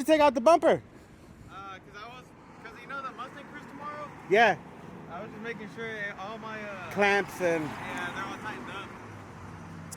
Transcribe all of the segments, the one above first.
Take out the bumper. Cause you know the Mustang cruise tomorrow. Yeah. I was just making sure all my Clamps and. yeah, they're all tightened up.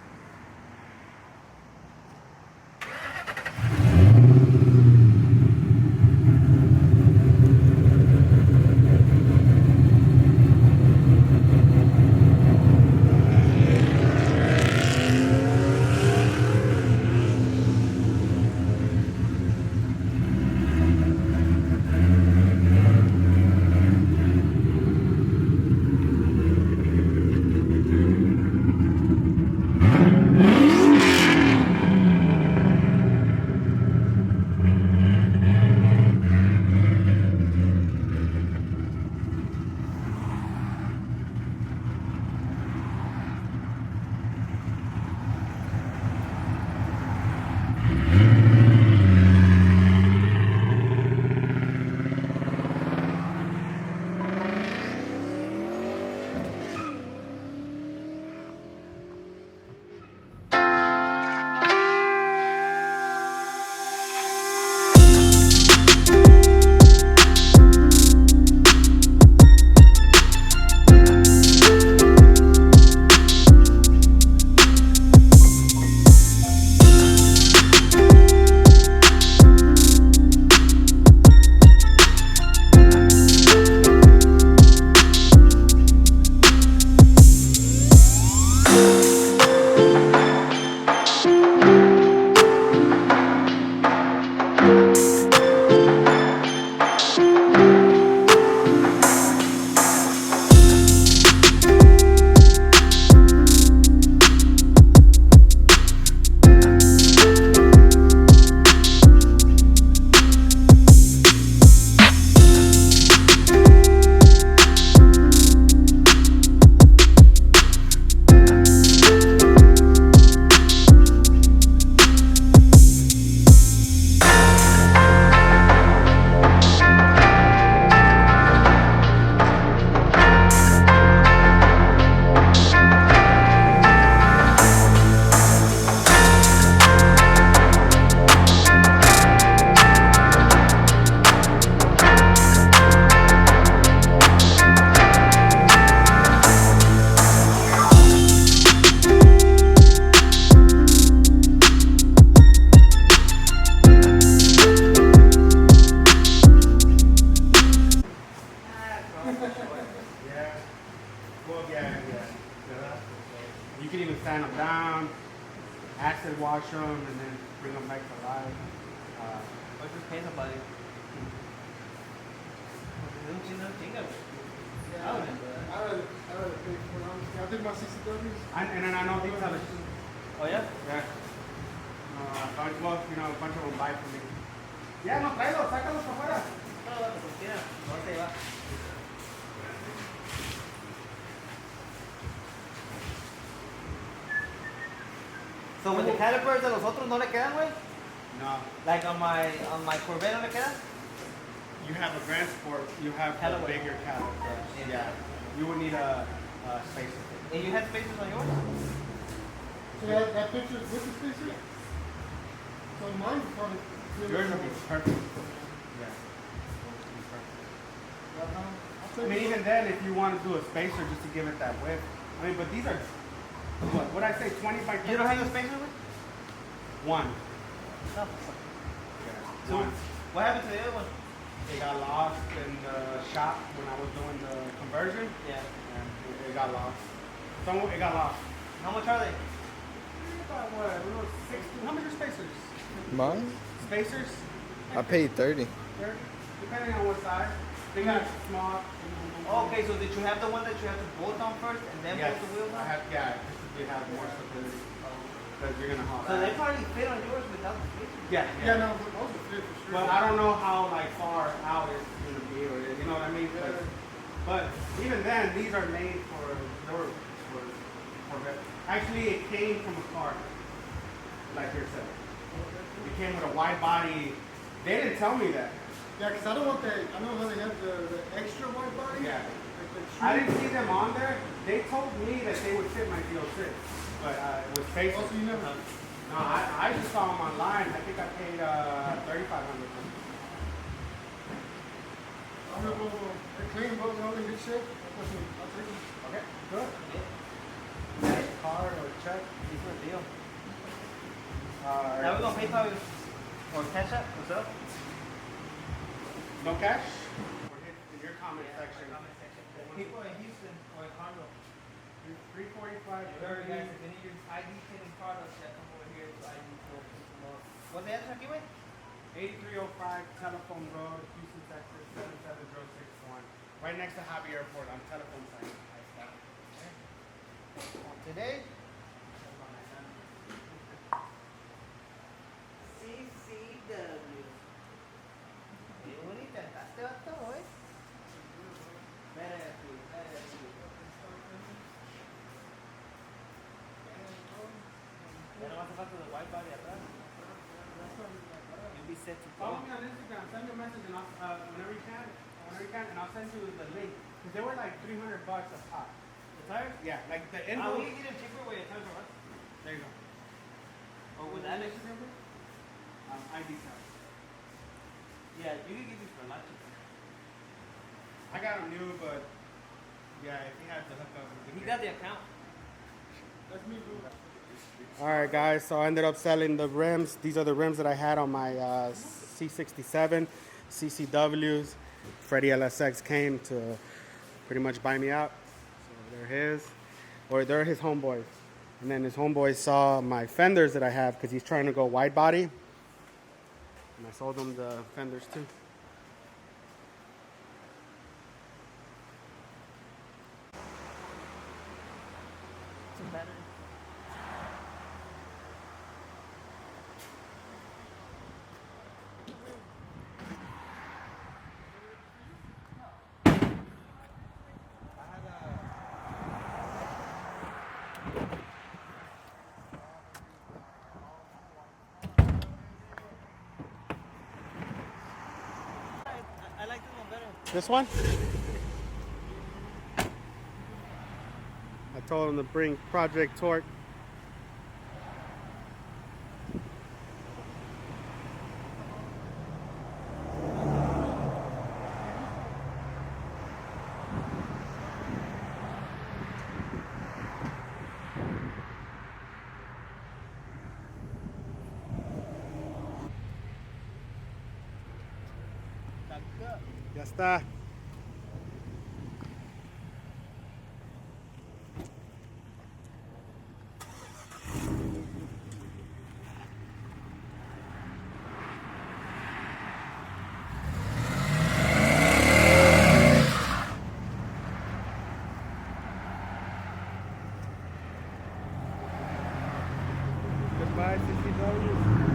You can even sand them down, acid wash them, and then bring them back to life. Or just pay somebody. I would pay for it, honestly. I think my CCWs. And then I know these are Oh yeah? yeah. Well, you know, a bunch of them buy from me. Ya, no traigo, sácalos para afuera. No, pues mira, no te va. So when the calipers de los otros no le quedan, güey? No. Like on my Corvette no le quedan? You have a Grand Sport, you have a Caliber. bigger caliber. Yeah. You would need a spacer. And you had spacers on yours? So that picture is with the spacer? So mine is probably. Yours would be perfect. Yeah. I mean, even then, if you want to do a spacer just to give it that width. I mean, but these are, what I say, 20 by 30? You don't have a spacer with? One. No. Yeah. So One. what happened to the other one? It got lost in the shop when I was doing the conversion. Yeah. And it got lost. It got lost. How much are they? About what? 60. How much are spacers? Mine? Spacers? I paid 30. 30. Depending on what size. They got small. Oh, okay, so did you have the one that you have to bolt on first and then Yes. bolt the wheels on? I have, yeah, just so you have more stability. Because you're gonna haul So that. they probably fit on yours without the spacer. Yeah, Yeah, no, but those are fit for sure. But I don't know how like far out it's gonna be, or you know what I mean. But even then, these are made for Corvette. Actually, it came from a car, like you said. It came with a wide body. They didn't tell me that. Yeah, because I don't want that. I know how they have the extra wide body. Yeah. Like the I true- didn't see them on there. They told me that they would fit my 306, but with space. Also, you never. No, I I just saw them online. I think I paid $3,500 for them. They're clean, but they're all in good shape. I'll take them. Okay, good. Yeah. Card or check. Decent deal. Uh, Now we're gonna PayPal or cash up. What's up? No cash? Or hit in your comment section. Comment section. People in Houston or in Conroe. 345. Remember, guys, if any of your I.detail and products that come over here to I.detail. What's the address aquí, güey? 8305 Telephone Road, Houston, Texas 77061. Right next to Javi Airport on telephone sign. Today. CCW. Qué bonita, ¿te bastó, güey? Very good, very good. Ya no hace falta de white body atrás. You'll be set to Follow go. me on Instagram. Send me a message and I'll, whenever you can, and I'll send you the link. Because they were like $300 a pop. The tires? Yeah, like the We info. can get them cheaper where your tires are, right? There you go. Or with that next number? I.detail. Yeah, you can get these for a lot cheaper. I got them new, but yeah, if he has the hookup. He got the account. That's me, bro. Alright guys, so I ended up selling the rims. These are the rims that I had on my C67 CCWs. FreddyLsx came to pretty much buy me out. So they're his, or they're his homeboys. And then his homeboys saw my fenders that I have because he's trying to go wide body. And I sold him the fenders too. Some battery. I like this one better. This one? I told him to bring Project Torque. Ya está. Goodbye, CCW.